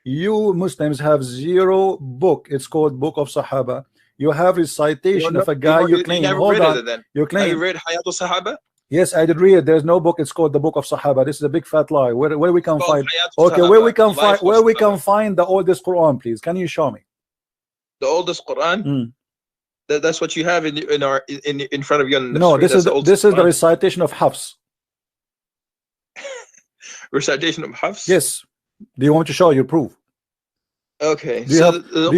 You Muslims have zero book. It's called Book of Sahaba. You have recitation of a guy you claim. Hold on. You claim. Have you read Hayat al-Sahaba? Yes, I did read it. There's no book. It's called the Book of Sahaba. This is a big fat lie. Where we can find? Okay, where we can find the oldest Quran, please? Can you show me the oldest Quran? That's what you have in front of you. No, this is the recitation of Hafs. Recitation of Hafs. Yes. Do you want to show your proof? Okay. Do you have the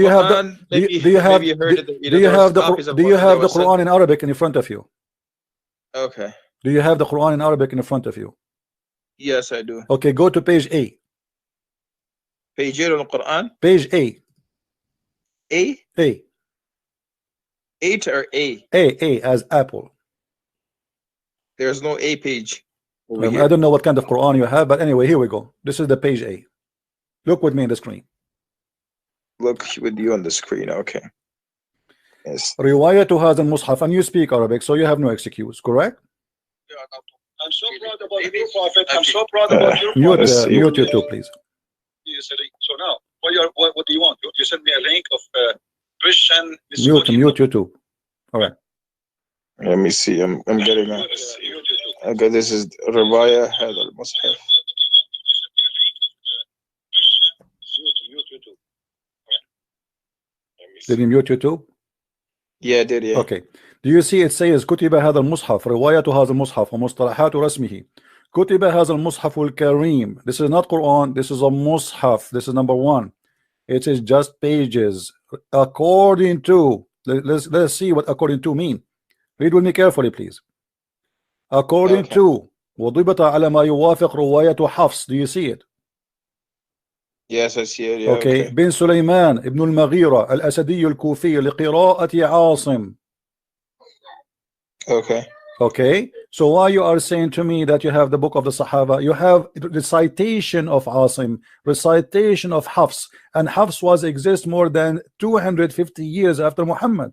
Quran in Arabic in front of you? Okay. Do you have the Quran in Arabic in front of you? Yes, I do. Okay, go to page A. Page 8 on the Quran? Page A. A? A. 8 or A? A as apple. There's no A page. I don't know what kind of Quran you have, but anyway, here we go. This is the page A. Look with me on the screen. Look with you on the screen, okay. Yes. Riwayatu hadha al-Mushaf, and you speak Arabic, so you have no excuse, correct? Yeah, I'm so proud about you, Prophet. I'm so proud about you. Mute you too, please. So now, what do you want? You send me a link of Christian. Mute you too. All right. Let me see. I'm getting that. Okay, this is Riwayah hadha al-Mushaf. Did you mute YouTube? Yeah, I did, yeah. Okay. Do you see it says كتب هذا المصحف رواية هذا المصحف ومصطلحات رسمه كتب هذا المصحف الكريم. This is not Quran, this is a mushaf. This is number one. It is just pages according to. Let's see what according to mean. Read with me carefully, please. According to وضبط على ما يوافق رواية حفص. Do you see it? Yes, I see it. Yeah, okay. بن سليمان ابن المغيرة الأسدي الكوفي لقراءة عاصم. Okay. So why you are saying to me that you have the book of the Sahaba? You have recitation of Asim, recitation of Hafs, and Hafs was exist more than 250 years after Muhammad.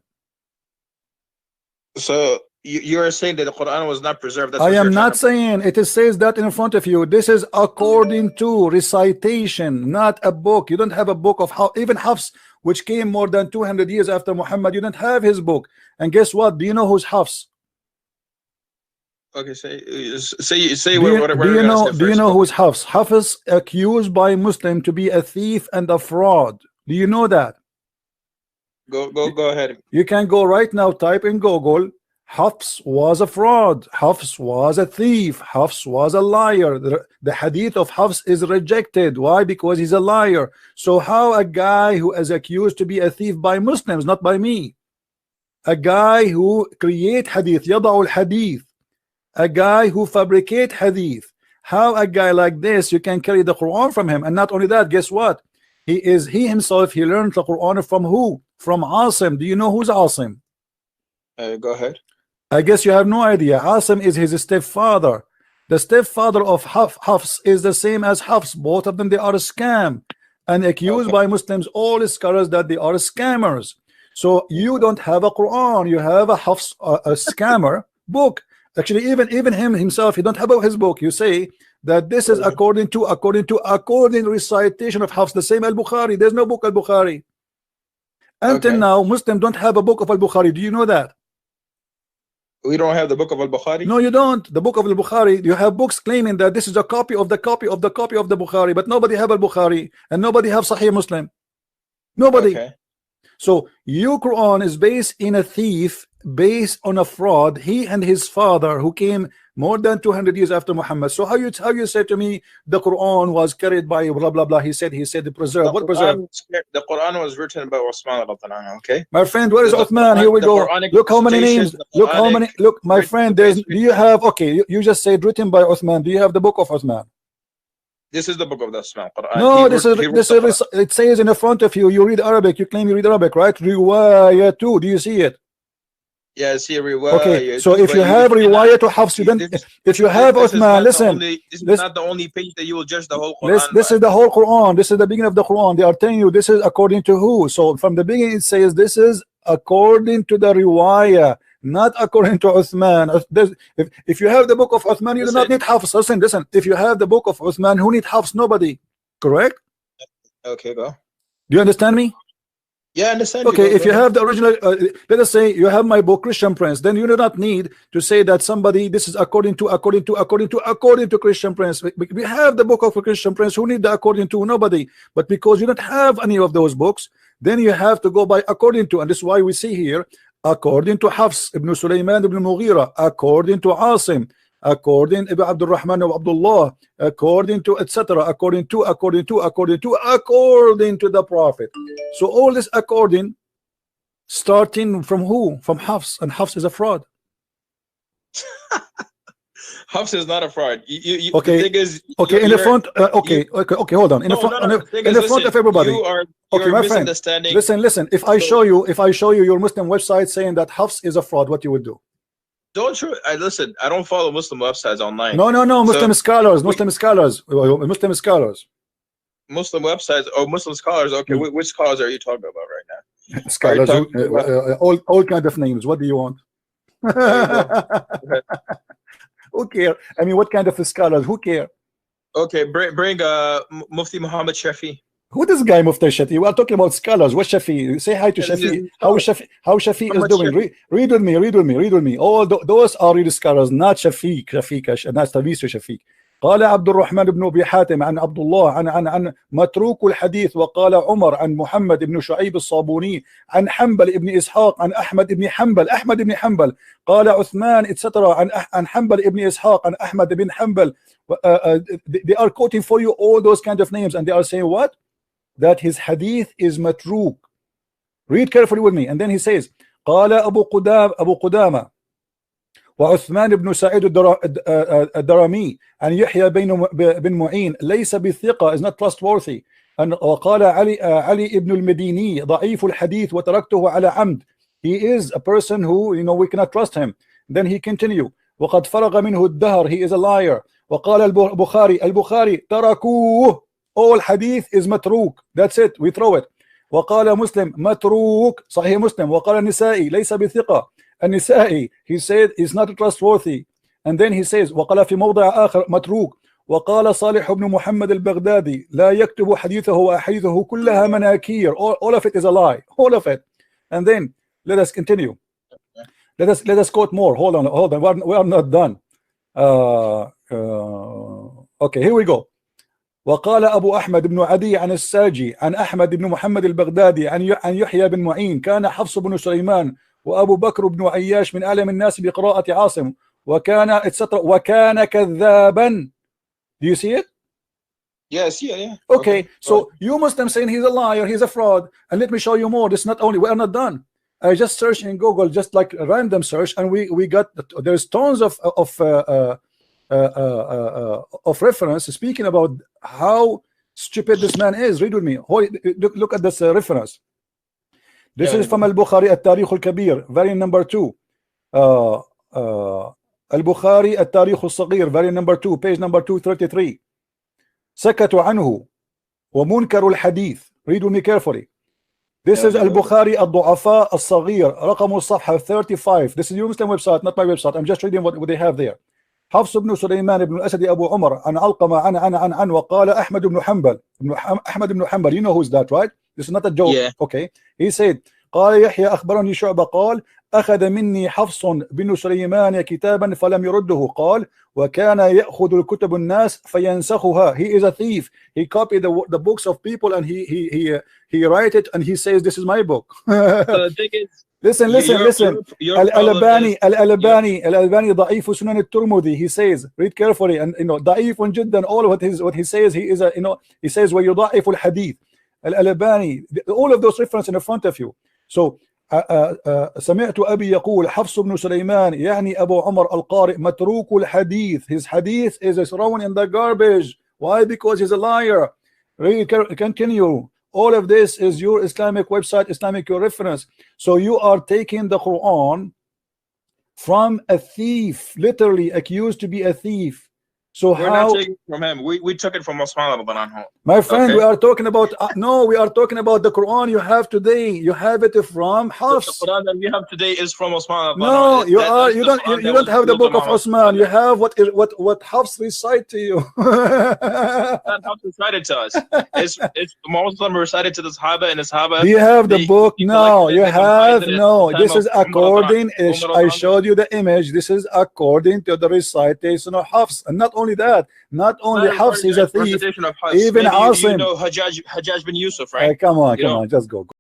So you are saying that the Quran was not preserved? That's I am not saying it. It says that in front of you. This is according to recitation, not a book. You don't have a book of how even Hafs, which came more than 200 years after Muhammad. You don't have his book. And guess what? Do you know who's Hafs? Okay, say what do you know who's Hafs? Hafs accused by Muslim to be a thief and a fraud. Do you know that? Go ahead. You can go right now, type in Google. Hafs was a fraud. Hafs was a thief. Hafs was a liar. The hadith of Hafs is rejected. Why? Because he's a liar. So how a guy who is accused to be a thief by Muslims, not by me, a guy who create hadith, يضع الحديث, a guy who fabricate hadith, how a guy like this you can carry the Quran from him? And not only that, guess what? He himself learned the Quran from who? From Asim. Do you know who's Asim? Go ahead. I guess you have no idea. Asim is his stepfather. The stepfather of Hafs is the same as Hafs. Both of them, they are a scam and accused by Muslims, all scholars, that they are scammers. So you don't have a Quran, you have a Hafs, a scammer book. Actually, even him himself, he don't have his book. You say that this is according recitation of Hafs, the same Al-Bukhari. There's no book Al-Bukhari. Until now, Muslims don't have a book of Al-Bukhari. Do you know that? We don't have the book of Al-Bukhari? No, you don't. The book of Al-Bukhari, you have books claiming that this is a copy of the copy of the copy of the Bukhari, but nobody have Al-Bukhari and nobody have Sahih Muslim. Nobody. So your Quran is based in a thief, based on a fraud. He and his father, who came more than 200 years after Muhammad. So how you say to me the Quran was carried by blah blah blah? He said the preserved. What preserved? The Quran was written by Uthman. Okay. My friend, where is Uthman? Here we go. Look how many names. Look how many. Look, my friend. Do you have? Okay, you just said written by Uthman. Do you have the book of Uthman? This is the book of the Uthman. No, it says in the front of you. You read Arabic. You claim you read Arabic, right? Riwayah too. Do you see it? Yeah, I see riwayah. Okay, so if you have riwayah to Hafs, if you have Uthman, listen. This is not the only page that you will judge the whole Quran. This is the whole Quran. This is the beginning of the Quran. They are telling you this is according to who? So from the beginning it says this is according to the riwayah, not according to Uthman. If you have the book of Uthman, you do not need Hafs. Listen. If you have the book of Uthman, who need Hafs? Nobody. Correct? Okay, go. Do you understand me? Yeah, I understand. Okay, Go if you ahead. have the original, let us say you have my book Christian Prince, then you do not need to say that somebody this is according to Christian Prince. We have the book of Christian Prince. Who need the according to? Nobody. But because you don't have any of those books, then you have to go by according to, and this is why we see here according to Hafs ibn Sulaiman ibn Mughira, according to Asim, according to Abdul Rahman of Abdullah, according to etc., according to the Prophet. So all this according starting from who? From Hafs, and Hafs is a fraud. Hafs is not a fraud. Okay. The thing is, Okay, in the front. Okay, hold on. In the front, in the front of everybody. You are Okay, my friend. misunderstanding. Listen. If I show you your Muslim website saying that Hafs is a fraud, what you would do? Don't you? Listen. I don't follow Muslim websites online. No. Muslim scholars. Muslim scholars. Muslim websites or Muslim scholars. Okay, which scholars are you talking about right now? Scholars, all kind of names. What do you want? Who care? I mean, what kind of scholars? Who care? Okay, bring Mufti Muhammad Shafi. Who this guy Mufti Shafi? We are talking about scholars. What Shafi? Say hi to Shafi. How Shafi is doing? Read with me. All those are real scholars, not Shafiq, not Tavisu Shafiq. قال عبد الرحمن بن أبي حاتم عن عبد الله عن متروك الحديث، وقال عمر عن محمد بن شعيب الصابوني عن حنبل بن إسحاق عن أحمد بن حنبل قال عثمان etc. عن حنبل بن إسحاق عن أحمد بن حنبل. They are quoting for you all those kind of names, and they are saying what? That his hadith is matruk. Read carefully with me, and then he says قال أبو قدامة وعثمان بن سعيد الدرمي عن يحيى بن معين ليس بالثقة, is not trustworthy. وقال علي ابن المديني ضعيف الحديث وتركته على عمد. He is a person who, we cannot trust him. Then he continue وقد فرغ منه الدهر, he is a liar. وقال البخاري تركوه, all hadith is matruk, that's it, we throw it. وقال مسلم متروك صحيح مسلم. وقال النسائي ليس بثقة, النسائي he said is not trustworthy. And then he says وقال في موضع آخر متروك. وقال صالح بن محمد البغدادي لا يكتب حديثه وأحاديثه كلها مناكير, all of it is a lie, all of it. And then let us continue. Let us quote more. Hold on, we are not done. Okay, here we go. وقال أبو أحمد بن عدي عن الساجي عن أحمد بن محمد البغدادي عن يحيى بن معين كان حفص بن سليمان وأبو بكر بن عياش من أعلم الناس بقراءة عاصم وكان etc. وكان كذابا. Do you see it? Yeah, I see it, yeah. Okay, so you Muslims saying he's a liar, he's a fraud, and let me show you more. This is not only, we are not done. I just searched in Google, just like a random search, and we got, there's tons of reference speaking about how stupid this man is. Read with me. Look at this reference. This is from Al-Bukhari التاريخ الكبير, variant number 2. Al-Bukhari التاريخ الصغير, variant number 2, page number 233. سكتوا عنه ومنكر الحديث. Read with me carefully. This is Al-Bukhari الضعفاء الصغير, رقم الصفحة 35. This is your Muslim website, not my website. I'm just reading what they have there. حفص بن سليمان بن الأسد أبو عمر عن علقمة عن وقال أحمد بن حنبل. You know who's that, right? This is not a joke. Yeah. Okay. He said قال يحيى أخبرني شعبة قال أخذ مني حفص بن سليمان كتابا فلم يرده. قال وكان يأخذ الكتب الناس فينسخها. He is a thief. He copied the books of people and he write it and he says this is my book. The thing is, listen. Al-Albani ضعيف سنن الترمذي. He says, read carefully, and ضعيف جدا. All of what he says, he is he says ويضعف الحديث. Al-Albani, all of those references in front of you. So سمعت أبي يقول حفص بن سليمان يعني أبو عمر القارئ متروك الحديث. His hadith is thrown in the garbage. Why? Because he's a liar. Continue. All of this is your Islamic website, Islamic reference. So you are taking the Quran from a thief, literally accused to be a thief. So We're how, not taking it from him. We took it from Osman radiallahu anhu. my friend, Okay. we are talking about no, we are talking about the Quran you have today. You have it from The Hafs. Quran that we have today is from Osman radiallahu No, anhu. you That- are that's you the don't Quran you that don't was have the revealed book to of Muhammad. Osman. You have what Hafs recite to you. That helps recited to us. It's Muhammad recited to the Sahaba, and the Sahaba. Do you have the they- book? he No, collected it, you they compiled have it at no. the time This of is Umar according. radiallahu anhu. I showed you the image. This is according to the recitation of Hafs, and not only that. Not only Hafs is a thief. Recitation of Hafs. Even Maybe you Asim. know Hajjaj bin Yusuf, right? Come on, You come know, on, just go.